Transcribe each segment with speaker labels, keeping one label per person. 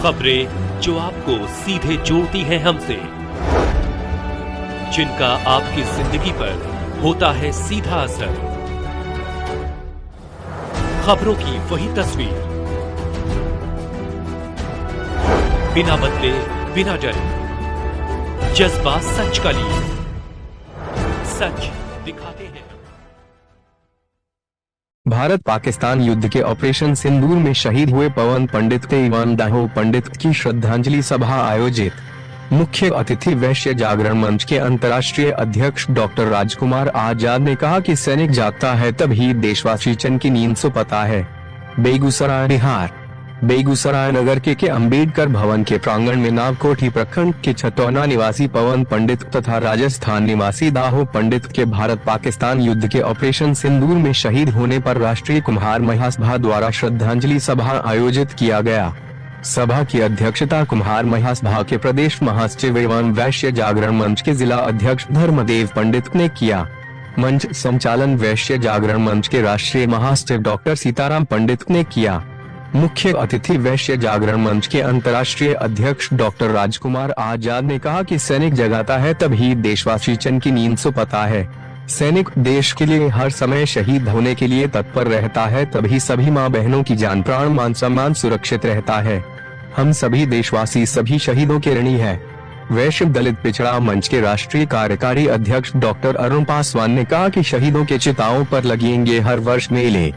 Speaker 1: खबरें जो आपको सीधे जोड़ती हैं हमसे, जिनका आपकी जिंदगी पर होता है सीधा असर। खबरों की वही तस्वीर, बिना बदले बिना डरे, जज्बा सच का लिए, सच दिखाते हैं।
Speaker 2: भारत पाकिस्तान युद्ध के ऑपरेशन सिंदूर में शहीद हुए पवन पंडित तेईवान दाहो पंडित की श्रद्धांजलि सभा आयोजित। मुख्य अतिथि वैश्य जागरण मंच के अंतर्राष्ट्रीय अध्यक्ष डॉक्टर राजकुमार आजाद ने कहा कि सैनिक जागता है तभी देशवासी चैन की नींद सो पाता है। बेगूसराय बिहार। बेगूसराय नगर के अंबेडकर भवन के प्रांगण में नावकोठी प्रखंड के छतौना निवासी पवन पंडित तथा राजस्थान निवासी दाहो पंडित के भारत पाकिस्तान युद्ध के ऑपरेशन सिंदूर में शहीद होने पर राष्ट्रीय कुम्हार महासभा द्वारा श्रद्धांजलि सभा आयोजित किया गया। सभा की अध्यक्षता कुम्हार महासभा के प्रदेश महासचिव एवं वैश्य जागरण मंच के जिला अध्यक्ष धर्मदेव पंडित ने किया। मंच संचालन वैश्य जागरण मंच के राष्ट्रीय महासचिव डॉक्टर सीताराम पंडित ने किया। मुख्य अतिथि वैश्य जागरण मंच के अंतर्राष्ट्रीय अध्यक्ष डॉक्टर राजकुमार आजाद ने कहा कि सैनिक जगाता है तभी देशवासी चैन की नींद सो पाता है। सैनिक देश के लिए हर समय शहीद होने के लिए तत्पर रहता है तभी सभी माँ बहनों की जान प्राण मान सम्मान सुरक्षित रहता है। हम सभी देशवासी सभी शहीदों के ऋणी हैं। वैश्य दलित पिछड़ा मंच के राष्ट्रीय कार्यकारी अध्यक्ष डॉक्टर अरुण पासवान ने कहा कि शहीदों के चिताओं पर लगेंगे हर वर्ष मेले।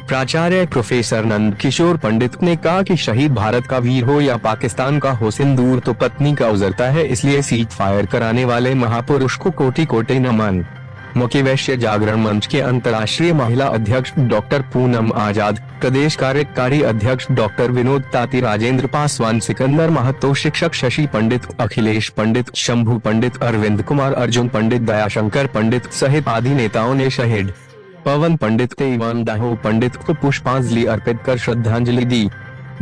Speaker 2: प्राचार्य प्रोफेसर नंद किशोर पंडित ने कहा कि शहीद भारत का वीर हो या पाकिस्तान का हो, सिंदूर तो पत्नी का उजरता है, इसलिए सीज फायर कराने वाले महापुरुष को कोटि कोटि नमन। मुख्य वैश्य जागरण मंच के अंतर्राष्ट्रीय महिला अध्यक्ष डॉक्टर पूनम आजाद, प्रदेश कार्यकारी अध्यक्ष डॉक्टर विनोद ताती, राजेंद्र पासवान, सिकंदर महतो, शिक्षक शशि पंडित, अखिलेश पंडित, शंभू पंडित, अरविंद कुमार, अर्जुन पंडित, दयाशंकर पंडित सहित आदि नेताओं ने शहीद पवन पंडित तेईवान दाहो पंडित को पुष्पांजलि अर्पित कर श्रद्धांजलि दी।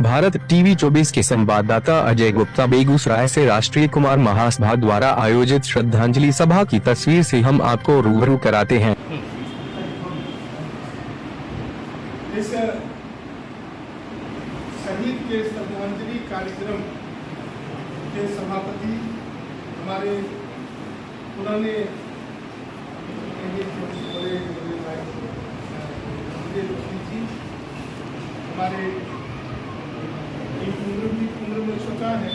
Speaker 2: भारत टीवी 24 के संवाददाता अजय गुप्ता बेगूसराय से राष्ट्रीय कुमार महासभा द्वारा आयोजित श्रद्धांजलि सभा की तस्वीर से हम आपको रूबरू कराते हैं।
Speaker 3: इस शहीद के श्रद्धांजलि कार्यक्रम के सभापति हमारे पुराने हमारे उम्र में छोटा है,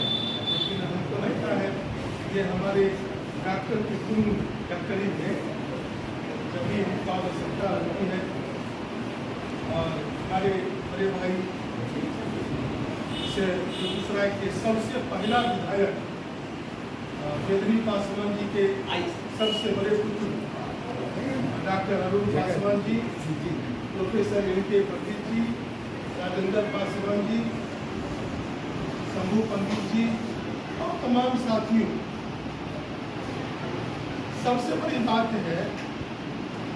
Speaker 3: लेकिन हमको लगता है ये हमारे डॉक्टर की उम्र का करीब है, जब भी हमको आवश्यकता होती है। और हमारे बड़े भाई से बेगूसराय के सबसे पहला विधायक वेदनी पासवान जी के सबसे बड़े पुत्र डॉक्टर अरुण पासवान जी, प्रोफेसर इनके पंडित जी, राजेंद्र पासवान जी, शंभू पंडित जी और तमाम साथियों। सबसे बड़ी बात है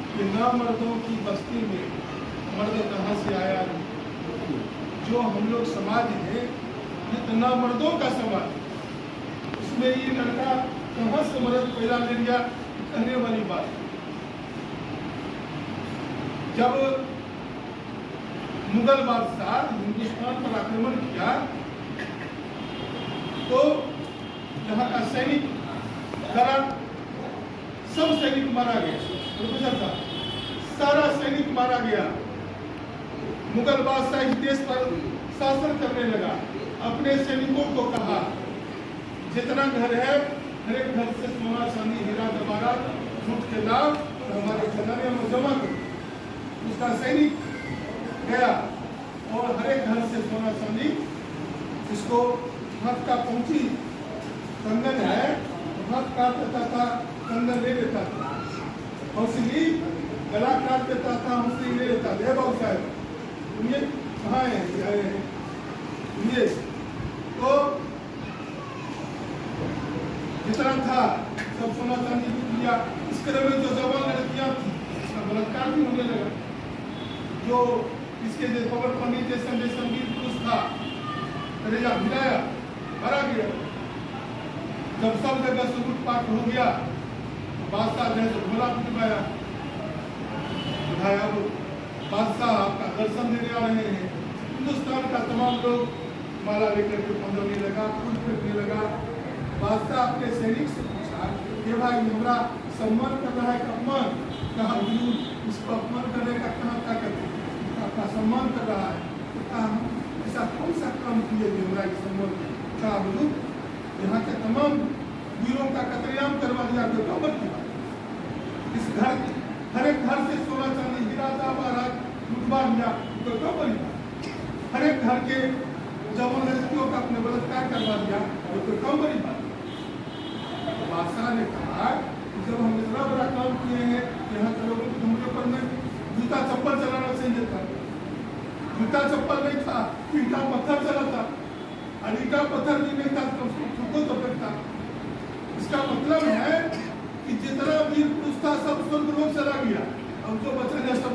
Speaker 3: कि ना मर्दों की बस्ती में मर्द कहाँ से आया। जो हम लोग समाज है ये तो ना मर्दों का समाज, उसमें ये लड़का कहाँ से मर्द पैदा ले लिया कहने वाली बात। जब मुगल बादशाह हिंदुस्तान पर आक्रमण किया तो यहाँ का सैनिक लड़ा, सब सैनिक मारा गया। प्रोफेसर साहब, सारा सैनिक मारा गया। मुगल बादशाह इस देश पर शासन करने लगा। अपने सैनिकों को कहा जितना घर है हर एक घर से सोना चांदी हीरा जवाहरात लूट के लाओ और हमारे खजाने में जमा करो। उसका सैनिक गया और हर एक घर से सोना चांदी इसको हाथ का पहुंची कंगन है, हाथ काट देता था, कंगन ले लेता था, हौसली गला काट देता था, हौसली ले लेता था। बाबू साहब ये कहाँ है ये तो जितना था सब सोना चांदी लिया। इसके में जो जवान लड़कियां थी उसका बलात्कार भी होने लगा। जो इसके जो पवन पंडित जैसा संगीत पुरुष था कलेजा भिलाया, मारा गया। जब सब जगह से लूटपाट हो गया बादशाह जैसे भोला पिटवाया, बादशाह आपका दर्शन देने आ रहे हैं। हिंदुस्तान का तमाम लोग माला लेकर के बंदरने लगा, फूल फेंकने लगा। बादशाह अपने सैनिक से पूछा कि भाई हमारा सम्मान कर रहा है कि अपमान? कहा गुरु इसको अपमान करने का कहाँ ताकत है, आपका सम्मान कर रहा है। तो कहा हम ऐसा कौन सा काम किए जो हमारा सम्मान किया? कहा गुरु यहाँ के तमाम वीरों का कतलेआम करवा दिया, तो कमर की बात। इस घर हर एक घर से सोना चांदी हीरा जवाहरात लुटवा लिया, तो कमर की बात। हर एक घर के जवान लड़कियों का अपने बलात्कार करवा दिया, तो कम बड़ी बात। तो बादशाह ने कहा जब हम इतना बड़ा काम किए हैं, यहाँ के लोगों को हमके पर में जूता चप्पल चलाना चाहिए था। जूता चप्पल नहीं था, ईटा पत्थर चला था, और ईटा पत्थर भी नहीं था तो उसको तो था। इसका मतलब है कि जितना वीर पुरुष था सब स्वर्ग लोक चला गया, अब जो बचा है सब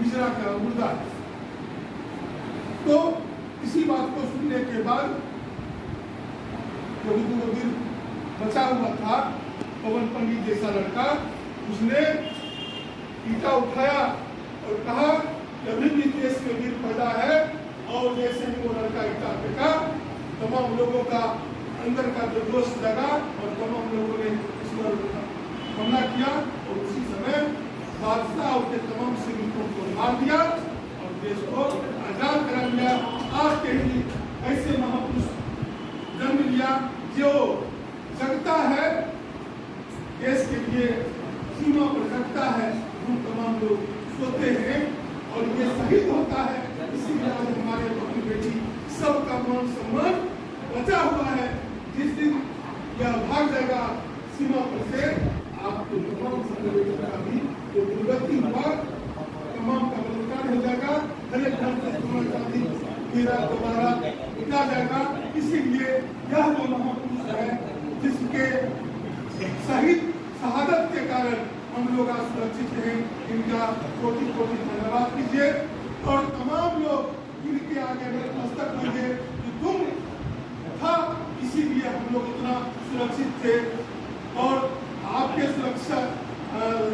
Speaker 3: हिजरा का मुर्दा। तो इसी बात को सुनने के बाद जो वीर बचा हुआ था पवन पंडित जैसा लड़का, उसने ईटा उठाया और कहा कि अभी भी देश में वीर पैदा है। और जैसे ही वो लड़का ईटा फेंका, तमाम लोगों का अंदर का जो जोश लगा और तमाम लोगों ने इस पर हमला किया। और उसी समय बादशाह उसके तमाम सैनिकों को मार दिया और देश को आजाद करा दिया। आज के ही ऐसे महापुरुष जन्म लिया जो जगता है देश के लिए, सीमा पर जगता है। हम तमाम लोग सोते हैं और ये शहीद होता है। इसीलिए आज हमारे बहन बेटी सबका मान सम्मान बचा हुआ है। जिस दिन यह भाग जाएगा सीमा पर से, आपको तमाम संगठनों का भी जो दुर्गति हुआ तमाम का बलिदान हो जाएगा। हर एक घर से सोना चांदी हीरा दोबारा उठा जाएगा। इसीलिए यह जो महापुरुष है जिसके शहीद शहादत के कारण हम लोग आज सुरक्षित हैं, इनका कोटि कोटि धन्यवाद कीजिए। और तमाम लोग इनके आगे नतमस्तक कीजिए कि तुम था, इसीलिए हम लोग इतना सुरक्षित थे। और आपके सुरक्षा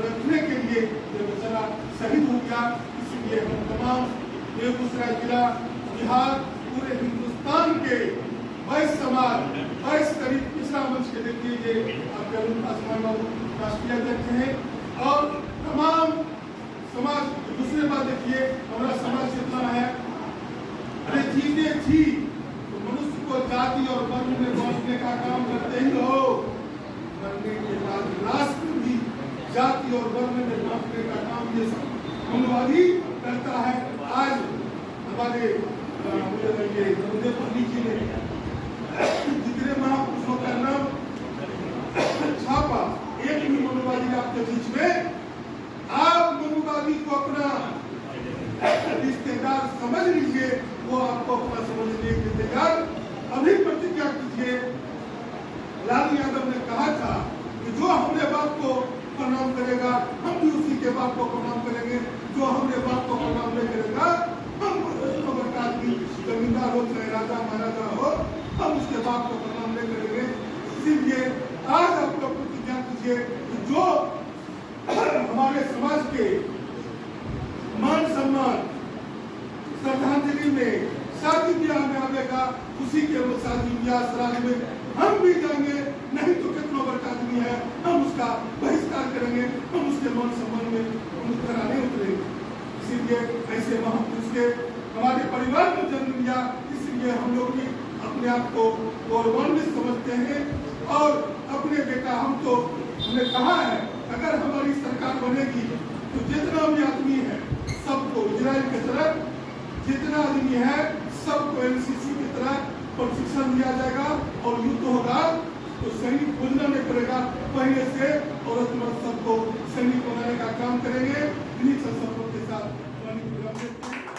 Speaker 3: रखने के लिए ये बेचारा शहीद हो गया। इसलिए हम तमाम बेगूसराय जिला, बिहार, पूरे हिंदुस्तान के 22 समाज, 22 करीब पिछड़ा मंच के देखिए, ये आपके अरुण पासवान बाबू राष्ट्रीय अध्यक्ष हैं। और तमाम समाज, दूसरी बात देखिए हमारा समाज कितना है। अरे जीते जी तो मनुष्य को जाति और वर्ण में बांटने का काम करते ही हो, मरने के बाद लाश में भी जाति और वर्ण में बांटने का काम ये मनुवादी करता है। आज हमारे मुझे पंडित जी ने जितने महापुरुषों का नाम छापा, एक भी मनुवादी आपके बीच में, आप मनुवादी को अपना रिश्तेदार समझ लीजिए, वो आपको अपना समझने के तैयार अभी प्रतिज्ञा कीजिए। लाल यादव ने कहा था कि जो हमने बाप को प्रणाम करेगा हम भी उसी के बाप को प्रणाम करेंगे, जो हमने बाप को प्रणाम नहीं करेगा हम जमींदार हो चाहे राजा महाराजा हो, हम उसके बाप को प्रणाम नहीं करेंगे। इसीलिए आज आप लोग प्रतिज्ञा कीजिए कि जो हमारे समाज के मान सम्मान श्रद्धांजलि में शादी ब्याह में आवेगा, उसी के वो शादी ब्याह श्राद्ध में हम भी जाएंगे। नहीं तो कितना बड़ा आदमी है, हम उसका बहिष्कार करेंगे, हम उसके मान सम्मान में हम कराने उतरेंगे। इसीलिए ऐसे महापुरुष के हमारे परिवार में जन्म लिया, इसलिए हम लोग भी अपने आप को गौरवान्वित समझते हैं। और अपने बेटा हमने कहा है अगर हमारी सरकार बनेगी तो जितना भी आदमी है सबको इजराइल की तरह, जितना आदमी है सबको एनसीसी की तरह प्रशिक्षण दिया जाएगा और युद्ध होगा तो सैनिक खोजना नहीं पड़ेगा। पहले से औरत मर्द सबको सैनिक बनाने का काम करेंगे। इन्हीं संकल्पों के साथ